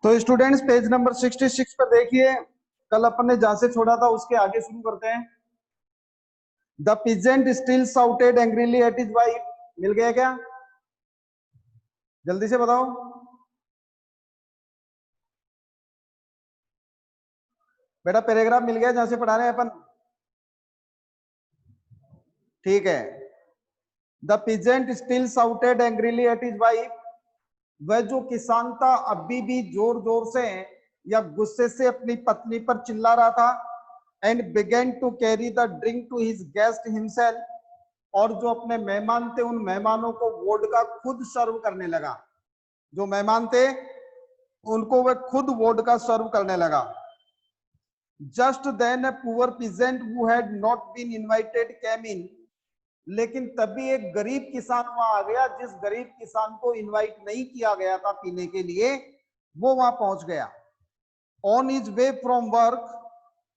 तो students page number 66 पर देखिए, कल अपन ने जहां से छोड़ा था उसके आगे शुरू करते हैं। The peasant still shouted angrily at his wife. मिल गया क्या? जल्दी से बताओ। बेटा पैराग्राफ मिल गया जहां से पढ़ा रहे हैं अपन? ठीक है। The peasant still shouted angrily at his wife. वह जो किसान था अभी भी जोर जोर से या गुस्से से अपनी पत्नी पर चिल्ला रहा था। And began to carry the drink to his guest himself. और जो अपने मेहमान थे उन मेहमानों को वोडका खुद सर्व करने लगा। जो मेहमान थे उनको वह खुद वोडका सर्व करने लगा। Just then a poor peasant who had not been invited came in. लेकिन तभी एक गरीब किसान वहां आ गया, जिस गरीब किसान को इनवाइट नहीं किया गया था पीने के लिए, वो वहां पहुंच गया। On his way from work,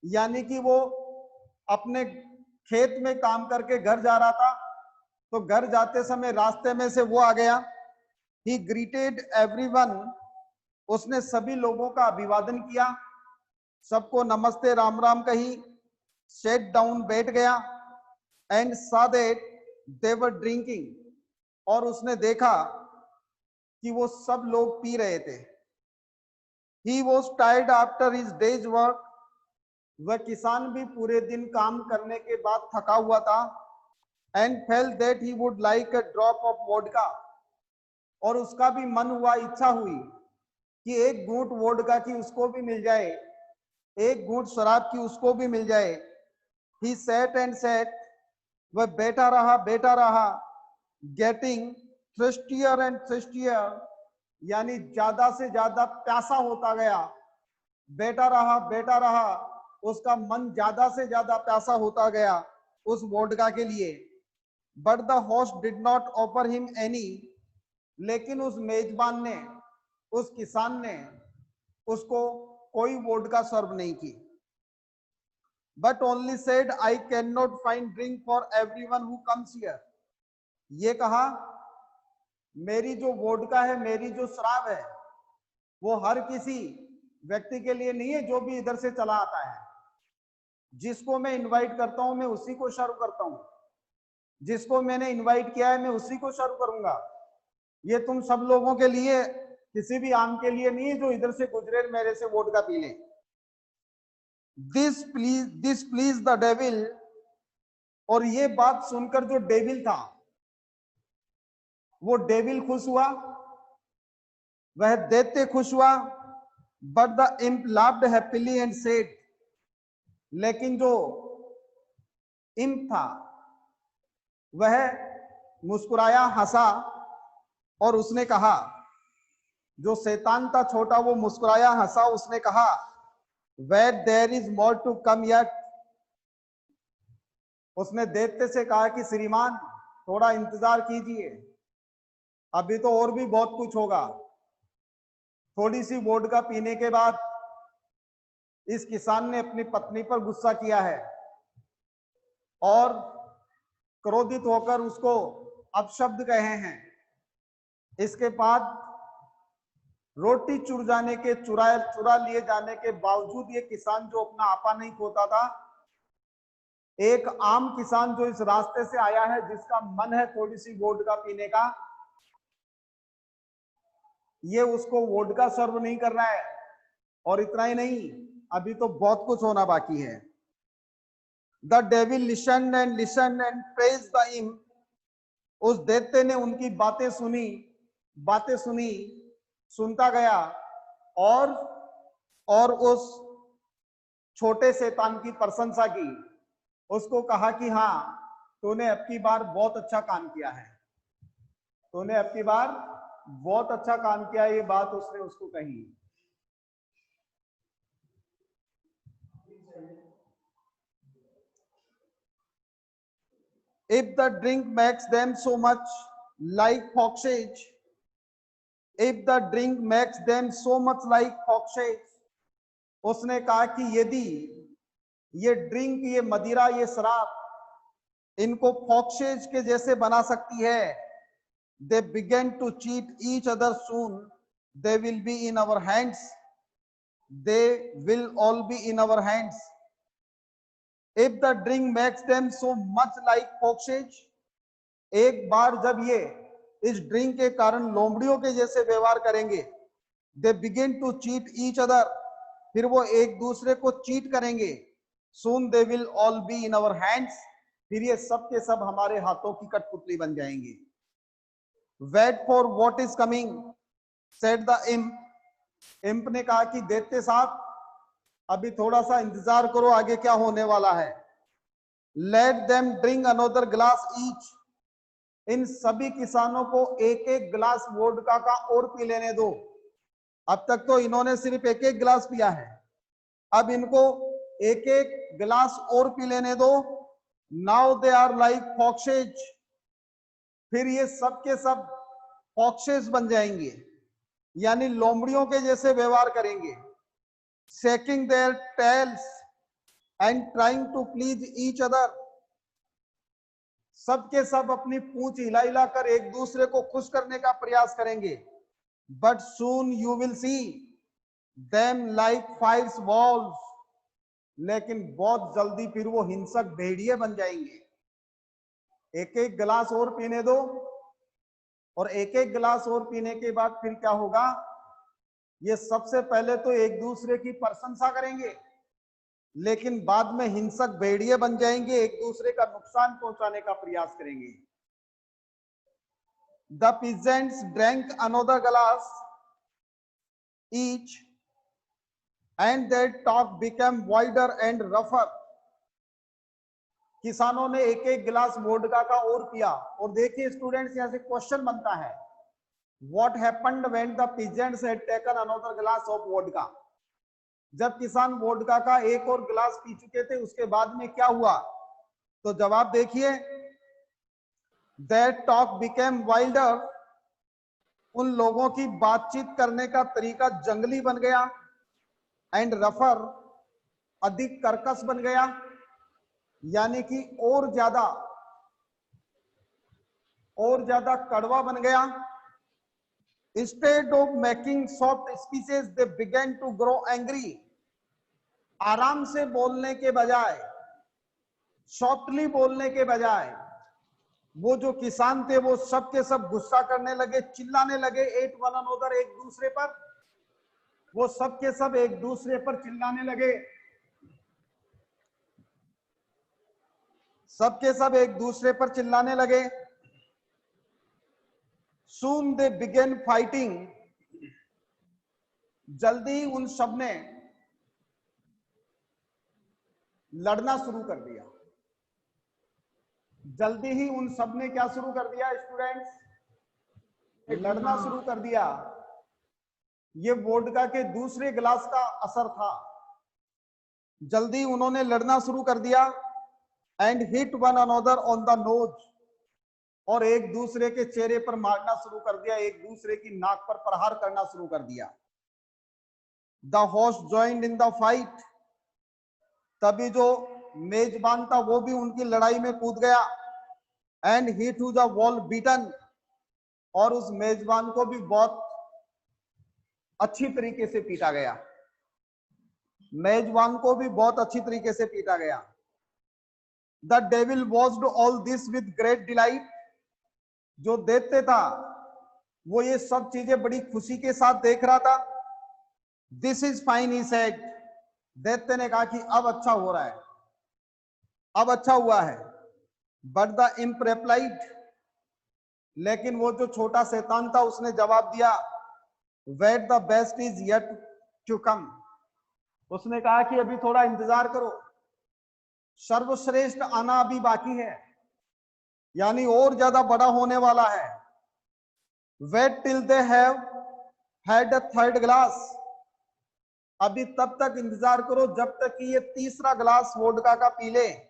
यानी कि वो अपने खेत में काम करके घर जा रहा था, तो घर जाते समय रास्ते में से वो आ गया। ही ग्रीटेड एवरीवन, उसने सभी लोगों का अभिवादन किया, सबको नमस्ते राम राम कही। सेट डाउन, बैठ गया। And saw that they were drinking, और उसने देखा कि वो सब लोग पी रहे थे। He was tired after his day's work, वह किसान भी पूरे दिन काम करने के बाद थका हुआ था। And felt that he would like a drop of vodka, और उसका भी मन हुआ, इच्छा हुई कि एक घूंट वोडका की उसको भी मिल जाए, एक घूंट शराब की उसको भी मिल जाए। He sat and sat, वह बैठा रहा, गेटिंग थ्रस्टियर एंड थ्रस्टियर, यानी ज्यादा से ज्यादा प्यासा होता गया। बैठा रहा, उसका मन ज्यादा से ज्यादा प्यासा होता गया उस वोडका के लिए। But the host did not offer him any, लेकिन उस मेजबान ने, उस किसान ने उसको कोई वोडका सर्व नहीं की। But only said, I cannot find drink for everyone who comes here. ये कहा, मेरी जो वोडका है, मेरी जो शराब है, वो हर किसी व्यक्ति के लिए नहीं है जो भी इधर से चला आता है। जिसको मैं इनवाइट करता हूं मैं उसी को सर्व करता हूं, जिसको मैंने इनवाइट किया है मैं उसी को सर्व करूंगा। ये तुम सब लोगों के लिए, किसी भी आम के लिए नहीं है जो इधर से गुजरे मेरे से वोडका पी ले। दिस प्लीज द डेविल, और ये बात सुनकर जो डेविल था, वो डेविल खुश हुआ, वह दैत्य खुश हुआ। But the imp laughed happily and said, लेकिन जो इम्प था वह मुस्कुराया, हंसा, और उसने कहा, जो शैतान था छोटा, वो मुस्कुराया, हंसा, उसने कहा, Where there is more to come yet, उसने दैत्य से कहा कि श्रीमान थोड़ा इंतजार कीजिए, अभी तो और भी बहुत कुछ होगा। थोड़ी सी वोडका पीने के बाद इस किसान ने अपनी पत्नी पर गुस्सा किया है और क्रोधित होकर उसको अपशब्द कहे हैं। इसके बाद रोटी चुरा लिए जाने के बावजूद ये किसान जो अपना आपा नहीं खोता था, एक आम किसान जो इस रास्ते से आया है, जिसका मन है थोड़ी सी वोडका पीने का, ये उसको वोडका सर्व नहीं कर रहा है। और इतना ही नहीं, अभी तो बहुत कुछ होना बाकी है। The devil listen and praise the imp, उस दैत्य ने उनकी बातें सुनी, सुनता गया, और उस छोटे शैतान की प्रशंसा की। उसको कहा कि हाँ, तूने अब की बार बहुत अच्छा काम किया है, तूने अब की बार बहुत अच्छा काम किया, ये बात उसने उसको कही। If the drink makes them so much like foxes, if the drink makes them so much like foxes, उसने कहा कि यदि ये ड्रिंक, ये मदिरा, ये शराब इनको फॉक्सेज के जैसे बना सकती है, they began to cheat each other, soon they will be in our hands, they will all be in our hands. If the drink makes them so much like foxes, एक बार जब ये इस ड्रिंक के कारण लोमड़ियों के जैसे व्यवहार करेंगे, they begin to cheat each other, फिर वो एक दूसरे को चीट करेंगे, soon they will all be in our hands, फिर ये सब के सब हमारे हाथों की कठपुतली बन जाएंगे. Wait for what is coming, said the imp. Imp ने कहा कि देखते साथ अभी थोड़ा सा इंतजार करो, आगे क्या होने वाला है. Let them drink another glass each. इन सभी किसानों को एक एक गिलास वोडका का और पी लेने दो. अब तक तो इन्होंने सिर्फ एक एक गिलास पिया है, अब इनको एक एक गिलास और पी लेने दो. Now they are like foxes, फिर ये सब के सब फॉक्सेज बन जाएंगे, यानी लोमड़ियों के जैसे व्यवहार करेंगे. Shaking their tails and trying to please each other, सबके सब अपनी पूंछ हिला हिला कर एक दूसरे को खुश करने का प्रयास करेंगे. But soon you will see them like fierce wolves, लेकिन बहुत जल्दी फिर वो हिंसक भेड़िए बन जाएंगे. एक एक गिलास और पीने दो, और एक एक गिलास और पीने के बाद फिर क्या होगा, ये सबसे पहले तो एक दूसरे की प्रशंसा करेंगे, लेकिन बाद में हिंसक भेड़िए बन जाएंगे, एक दूसरे का नुकसान पहुंचाने का प्रयास करेंगे. The peasants drank another glass each and their talk become wider and रफर. किसानों ने एक एक गिलास वोडका का और पिया. और देखिए स्टूडेंट्स, यहां से क्वेश्चन बनता है, what happened when the peasants had taken another glass of vodka. जब किसान वोडका का एक और गिलास पी चुके थे, उसके बाद में क्या हुआ? तो जवाब देखिए, दैट टॉक बिकेम वाइल्डर, उन लोगों की बातचीत करने का तरीका जंगली बन गया, एंड रफर, अधिक कर्कश बन गया, यानी कि और ज्यादा कड़वा बन गया. Instead of making soft speeches, they began to grow angry. आराम से बोलने के बजाय, सॉफ्टली बोलने के बजाय, वो जो किसान थे वो सब के सब गुस्सा करने लगे, चिल्लाने लगे. एट वन अनदर, एक दूसरे पर, वो सब के सब एक दूसरे पर चिल्लाने लगे, सबके सब एक दूसरे पर चिल्लाने लगे. Soon they began fighting, जल्दी उन सब ने लड़ना शुरू कर दिया. जल्दी ही उन सब ने क्या शुरू कर दिया स्टूडेंट्स? लड़ना शुरू कर दिया. ये वोडका के दूसरे गिलास का असर था. जल्दी उन्होंने लड़ना शुरू कर दिया. And hit one another on the nose, और एक दूसरे के चेहरे पर मारना शुरू कर दिया, एक दूसरे की नाक पर प्रहार करना शुरू कर दिया. The host joined in the fight, तभी जो मेजबान था वो भी उनकी लड़ाई में कूद गया. And he to the wall beaten, और उस मेजबान को भी बहुत अच्छी तरीके से पीटा गया. मेजबान को भी बहुत अच्छी तरीके से पीटा गया. The devil watched all this with great delight, जो देखते था वो ये सब चीजें बड़ी खुशी के साथ देख रहा था. This is fine he said, दैत्य ने कहा कि अब अच्छा हो रहा है, अब अच्छा हुआ है. बट द इम्प रिप्लाइड, लेकिन वो जो छोटा शैतान था उसने जवाब दिया, wait the best is yet to come. उसने कहा कि अभी थोड़ा इंतजार करो, सर्वश्रेष्ठ आना अभी बाकी है, यानी और ज्यादा बड़ा होने वाला है. Wait till they have had a third glass, अभी तब तक इंतजार करो जब तक कि ये तीसरा ग्लास वोडका का पी ले.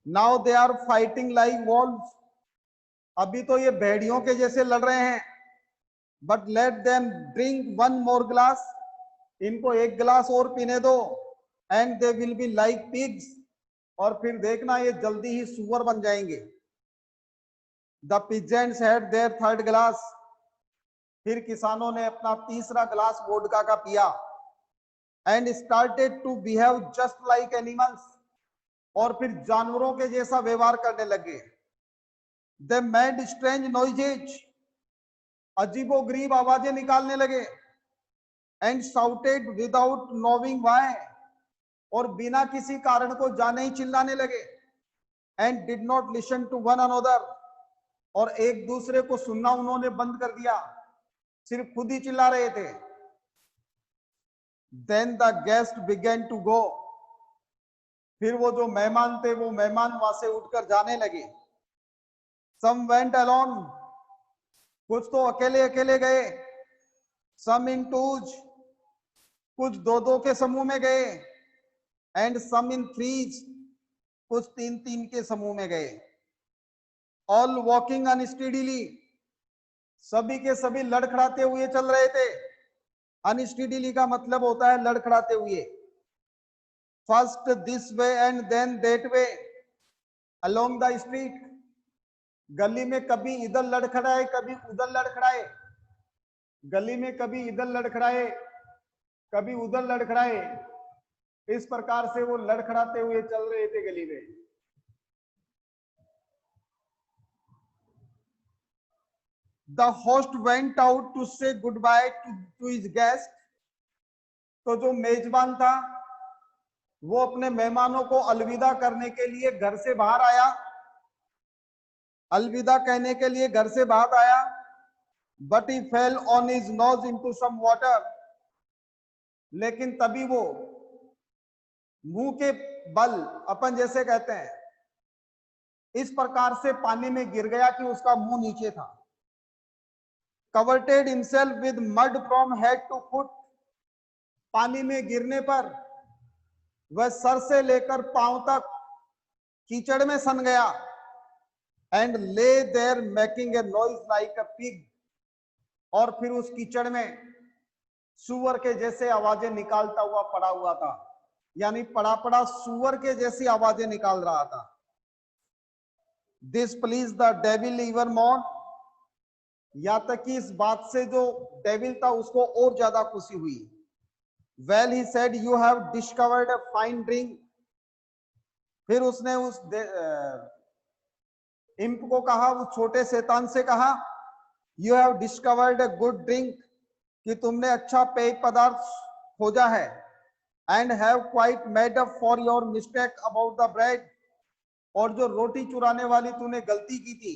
Now they are fighting like wolves, अभी तो ये भेड़ियों के जैसे लड़ रहे हैं. But let them drink one more glass, इनको एक गिलास और पीने दो. And they will be like pigs, और फिर देखना ये जल्दी ही सुअर बन जाएंगे. The peasants had their third glass, फिर किसानों ने अपना तीसरा ग्लास वोडका का पिया. and started to behave just like animals, और फिर जानवरों के जैसा व्यवहार करने लगे। They made strange noises, अजीबोगरीब आवाजें निकालने लगे, and shouted without knowing why, और बिना किसी कारण को जाने ही चिल्लाने लगे, and did not listen to one another, और एक दूसरे को सुनना उन्होंने बंद कर दिया, सिर्फ खुद ही चिल्ला रहे थे। Then the guest began to go, फिर वो जो मेहमान थे वो मेहमान वहां से उठकर जाने लगे। Some went alone, कुछ तो अकेले अकेले गए। Some in twos, कुछ दो दो के समूह में गए। And some in threes, कुछ तीन तीन के समूह में गए। All walking unsteadily, सभी के सभी लड़खड़ाते हुए चल रहे थे। अनस्टेडीली का मतलब होता है लड़खड़ाते हुए। First this way and then that way along the street, गली में कभी इधर लड़खड़ाए कभी उधर लड़खड़ाए, गली में कभी इधर लड़खड़ाए कभी उधर लड़खड़ाए, इस प्रकार से वो लड़खड़ाते हुए चल रहे थे गली में। The host went out to say goodbye to his guest, तो जो मेजबान था वो अपने मेहमानों को अलविदा करने के लिए घर से बाहर आया, अलविदा कहने के लिए घर से बाहर आया। But he fell on his nose into some water, लेकिन तभी वो मुंह के बल, अपन जैसे कहते हैं, इस प्रकार से पानी में गिर गया कि उसका मुंह नीचे था। Covered himself with mud from head to foot, पानी में गिरने पर वह सर से लेकर पांव तक कीचड़ में सन गया। And lay there making a noise like a pig, और फिर उस कीचड़ में सुअर के जैसे आवाजें निकालता हुआ पड़ा हुआ था, यानी पड़ा पड़ा सुअर के जैसी आवाजें निकाल रहा था। This pleased the devil even more, या तक कि इस बात से जो डेविल था उसको और ज्यादा खुशी हुई। Well, he said, you have discovered a fine drink, फिर उसने उस इम्प को कहा, उस छोटे शैतान से कहा, you have discovered a good drink, कि तुमने अच्छा पेय पदार्थ खोजा है। And have quite made up for your mistake about the bread, और जो रोटी चुराने वाली तूने गलती की थी,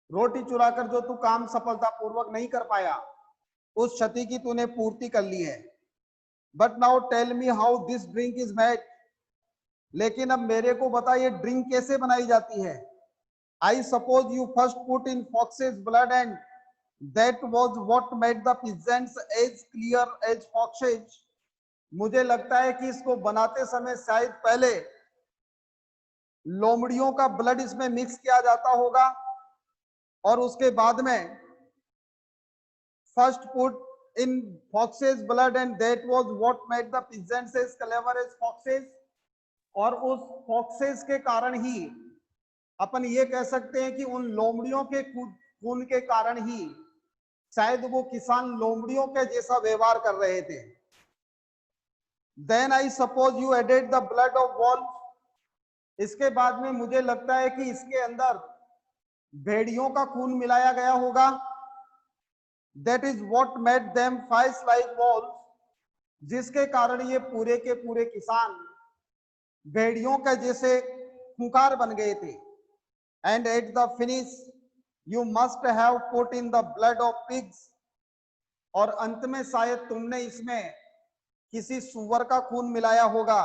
रोटी चुराकर जो तू काम सफलतापूर्वक नहीं कर पाया, उस क्षति की तूने पूर्ति कर ली है। But now tell me how this drink is made, लेकिन अब मेरे को बता ये ड्रिंक कैसे बनाई जाती है। I suppose you first put in fox's blood and that was what made the peasants as clear as foxes, मुझे लगता है कि इसको बनाते समय शायद पहले लोमड़ियों का ब्लड इसमें मिक्स किया जाता होगा, और उसके बाद में first put in fox's blood and that was what made the peasants as clever as foxes, और उस foxes के कारण ही अपन ये कह सकते हैं कि उन लोमड़ियों के खून के कारण ही शायद वो किसान लोमड़ियों के जैसा व्यवहार कर रहे थे। Then I suppose you added the blood of wolf, इसके बाद में मुझे लगता है कि इसके अंदर भेड़ियों का खून मिलाया गया होगा। That is what made them fight like wolves, जिसके कारण ये पूरे के पूरे किसान भेड़ियों के जैसे खूंखार बन गए थे। And at the finish you must have put in the blood of pigs, और अंत में शायद तुमने इसमें किसी सुअर का खून मिलाया होगा,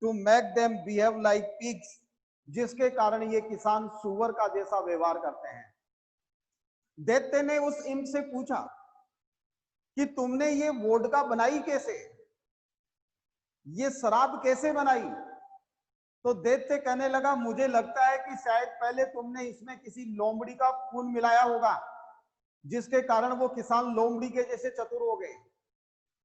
to make them behave like pigs, जिसके कारण ये किसान सुअर का जैसा व्यवहार करते हैं। दैत्य ने उस इम्प से पूछा कि तुमने ये वोडका बनाई कैसे, ये शराब कैसे बनाई। तो दैत्य कहने लगा, मुझे लगता है कि शायद पहले तुमने इसमें किसी लोमड़ी का खून मिलाया होगा, जिसके कारण वो किसान लोमड़ी के जैसे चतुर हो गए।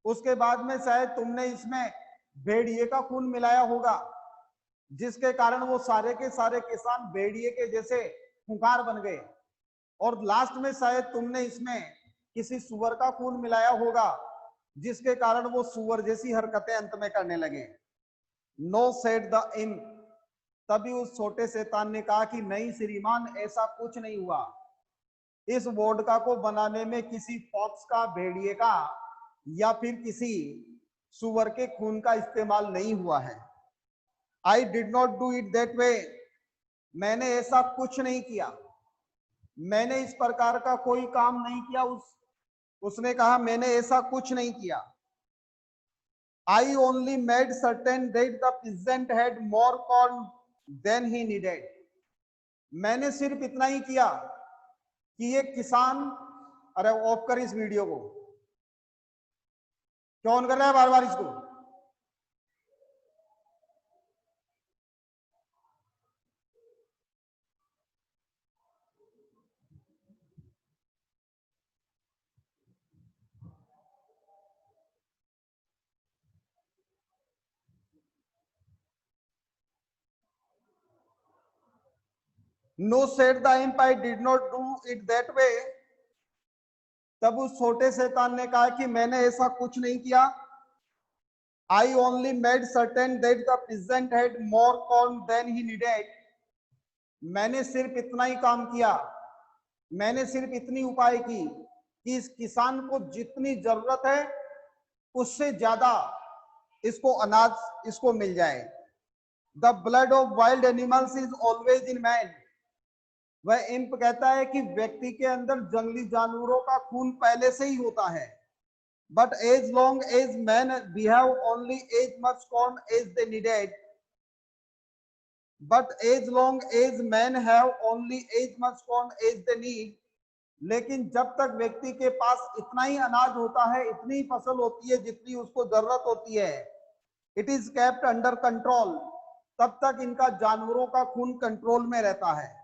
उसके बाद में शायद तुमने इसमें भेड़िए का खून मिलाया होगा, जिसके कारण वो सारे के सारे किसान भेड़िए के जैसे खूंखार बन गए। और लास्ट में शायद तुमने इसमें किसी सुअर का खून मिलाया होगा, जिसके कारण वो सुअर जैसी हरकतें अंत में करने लगे। नो सेड द इम्प, तभी उस छोटे शैतान ने कहा कि नहीं श्रीमान, ऐसा कुछ नहीं हुआ। इस वोडका को बनाने में किसी फॉक्स का, भेड़िए का या फिर किसी सुअर के खून का इस्तेमाल नहीं हुआ है। I did not do it that way, मैंने ऐसा कुछ नहीं किया, मैंने इस प्रकार का कोई काम नहीं किया। उसने कहा मैंने ऐसा कुछ नहीं किया। I only made certain that the peasant had more corn than he needed. मैंने सिर्फ इतना ही किया कि ये किसान, अरे ऑफ कर इस वीडियो को, क्यों ऑन कर रहा है बार बार इसको? No said the imp, I did not do it that way. तब उस छोटे शैतान ने कहा कि मैंने ऐसा कुछ नहीं किया। I only made certain that the peasant had more corn than he needed. मैंने सिर्फ इतना ही काम किया, मैंने सिर्फ इतनी उपाय की कि इस किसान को जितनी जरूरत है उससे ज्यादा इसको अनाज इसको मिल जाए। The blood of wild animals is always in man, वह इंप कहता है कि व्यक्ति के अंदर जंगली जानवरों का खून पहले से ही होता है। But as long as man behave only as much corn as they needed, but as long as man have only as much corn as they need, लेकिन जब तक व्यक्ति के पास इतना ही अनाज होता है, इतनी फसल होती है जितनी उसको जरूरत होती है, it is kept under control, तब तक इनका जानवरों का खून कंट्रोल में रहता है।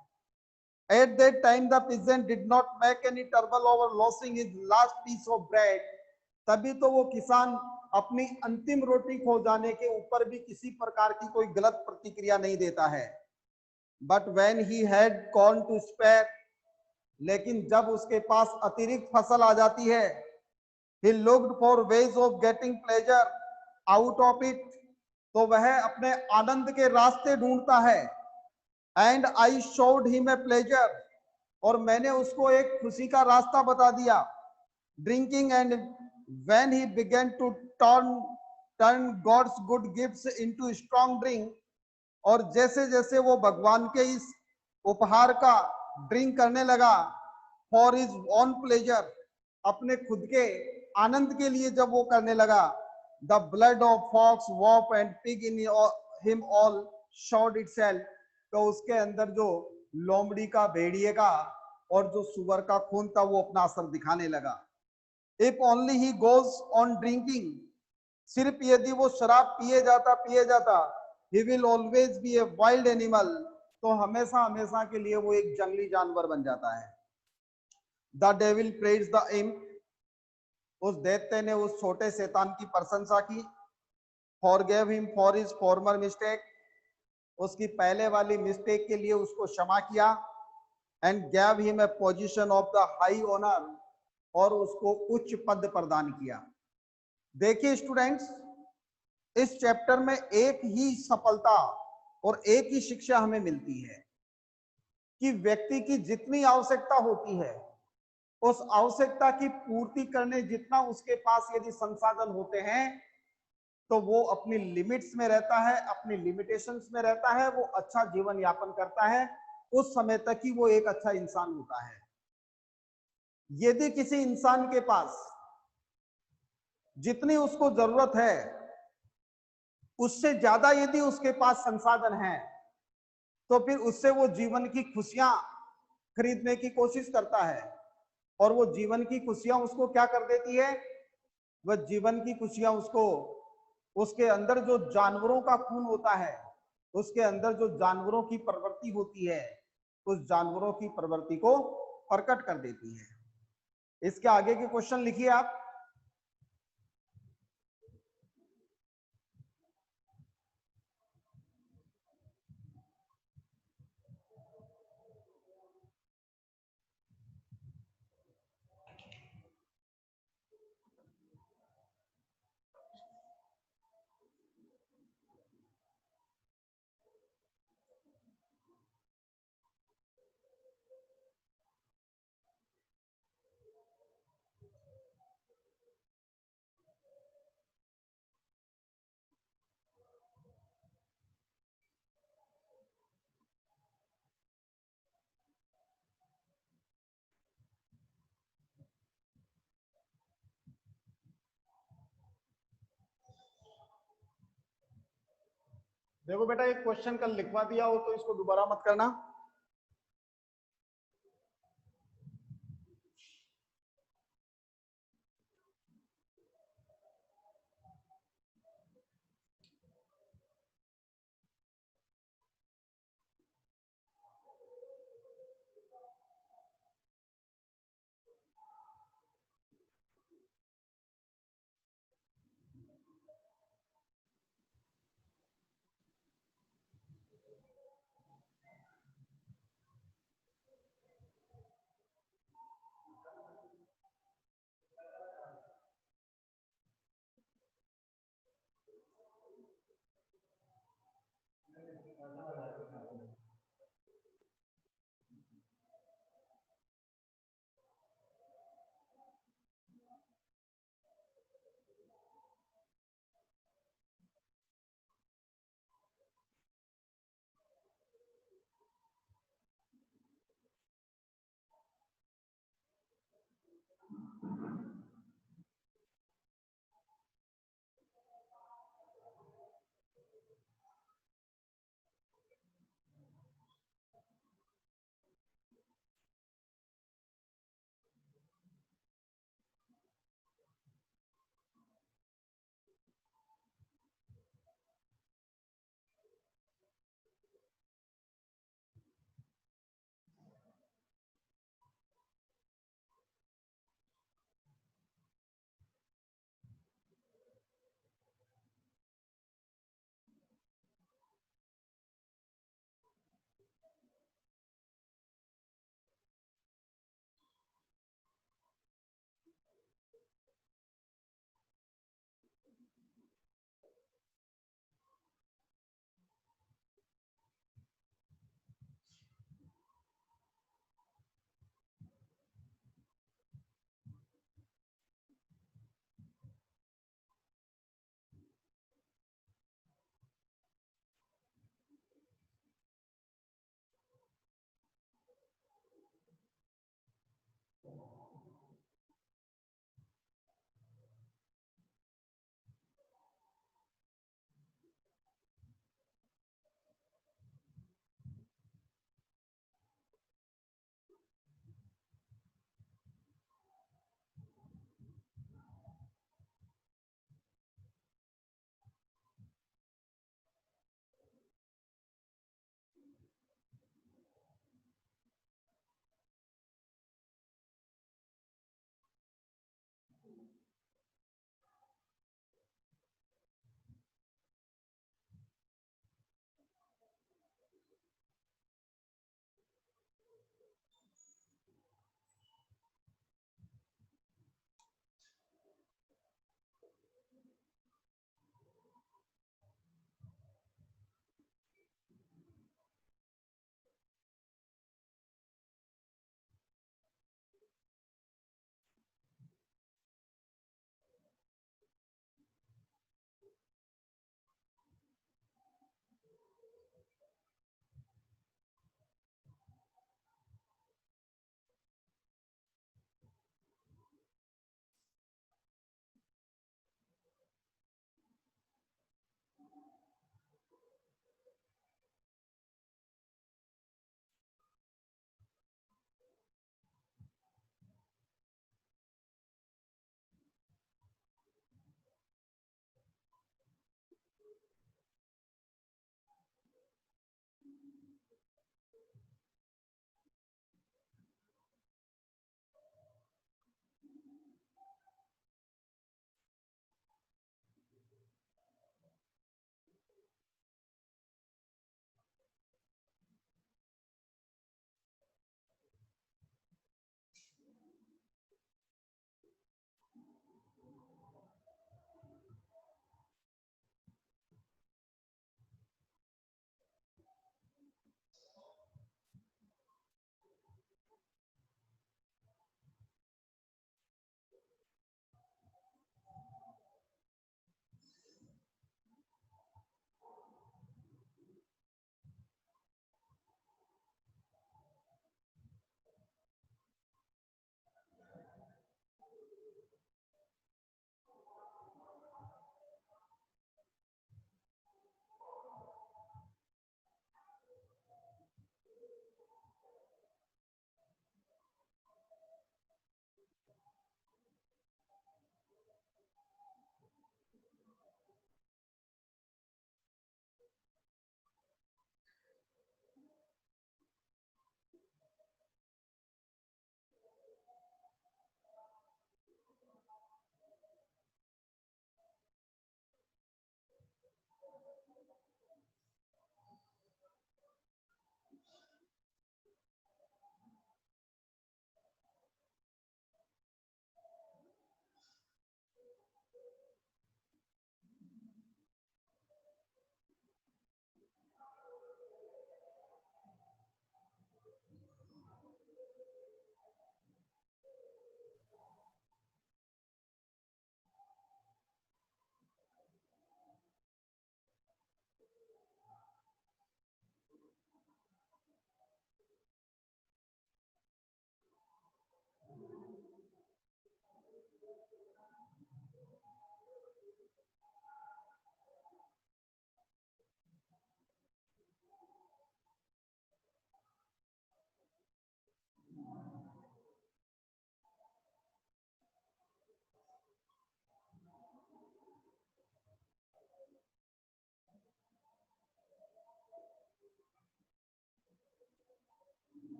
At that time the peasant did not make any trouble over losing his last piece of bread, तभी तो वो किसान अपनी अंतिम रोटी खो जाने के ऊपर भी किसी प्रकार की कोई गलत प्रतिक्रिया नहीं देता है। But when he had corn to spare, लेकिन जब उसके पास अतिरिक्त फसल आ जाती है, he looked for ways of getting pleasure out of it, तो वह अपने आनंद के रास्ते ढूंढता है। And I showed him a pleasure, और मैंने उसको एक खुशी का रास्ता बता दिया। Drinking and when he began to turn God's good gifts into strong drink, और जैसे जैसे वो भगवान के इस उपहार का ड्रिंक करने लगा, फॉर हिज ओन प्लेजर, अपने खुद के आनंद के लिए जब वो करने लगा, the blood of fox wolf and pig in him all showed itself, तो उसके अंदर जो लोमड़ी का, भेड़िए का और जो सुअर का खून था वो अपना असर दिखाने लगा। If only he goes on drinking, सिर्फ यदि वो शराब पिए जाता, he will always be a wild animal, तो हमेशा हमेशा के लिए वो एक जंगली जानवर बन जाता है। The devil praise the imp, उस दैत्य ने उस छोटे शैतान की प्रशंसा की। Forgive him for his former mistake, उसकी पहले वाली मिस्टेक के लिए उसको क्षमा किया। And gave him a position of the high honour, और उसको उच्च पद प्रदान किया। देखिए स्टूडेंट्स, इस चैप्टर में एक ही सफलता और एक ही शिक्षा हमें मिलती है कि व्यक्ति की जितनी आवश्यकता होती है, उस आवश्यकता की पूर्ति करने जितना उसके पास यदि संसाधन होते हैं, तो वो अपनी लिमिट्स में रहता है, अपनी लिमिटेशंस में रहता है, वो अच्छा जीवन यापन करता है, उस समय तक ही वो एक अच्छा इंसान होता है। यदि किसी इंसान के पास जितनी उसको जरूरत है उससे ज्यादा यदि उसके पास संसाधन है, तो फिर उससे वो जीवन की खुशियां खरीदने की कोशिश करता है, और वो जीवन की खुशियां उसको क्या कर देती है? वह जीवन की खुशियां उसको, उसके अंदर जो जानवरों का खून होता है, उसके अंदर जो जानवरों की प्रवृत्ति होती है, उस जानवरों की प्रवृत्ति को प्रकट कर देती है। इसके आगे के क्वेश्चन लिखिए आप। देखो बेटा, एक क्वेश्चन कल लिखवा दिया हो तो इसको दोबारा मत करना।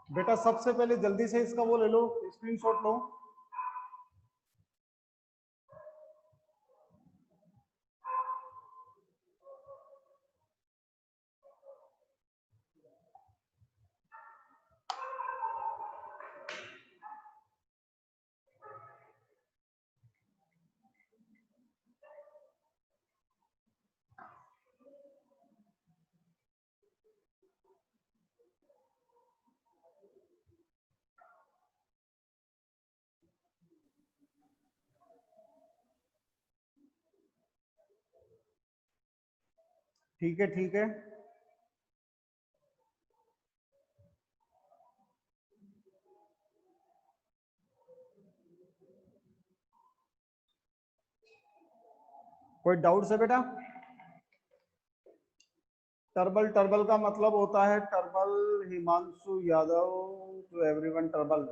बेटा सबसे पहले जल्दी से इसका वो ले लो, स्क्रीनशॉट लो। ठीक है, ठीक है। कोई डाउट है बेटा? टर्बल, टर्बल का मतलब होता है trouble, Himanshu Yadav to everyone. Trouble,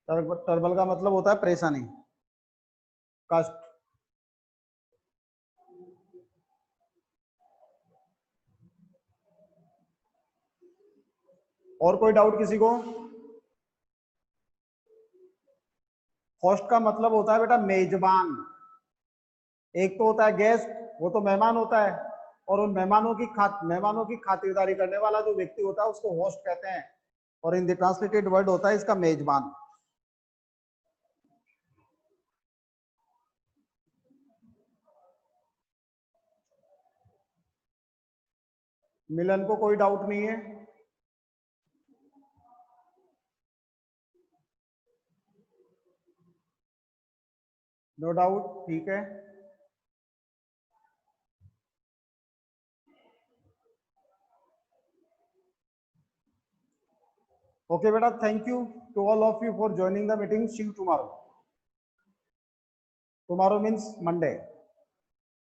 trouble का मतलब होता है परेशानी, कष्ट। और कोई डाउट किसी को? होस्ट का मतलब होता है बेटा मेजबान। एक तो होता है गेस्ट, वो तो मेहमान होता है, और उन मेहमानों की खातिरदारी करने वाला जो व्यक्ति होता है उसको होस्ट कहते हैं। और इन द ट्रांसलेटेड वर्ड होता है इसका मेजबान। मिलन को कोई डाउट नहीं है? नो डाउट, ठीक है। Okay beta, thank you to all of you for joining the meeting. See you tomorrow. Tomorrow means Monday.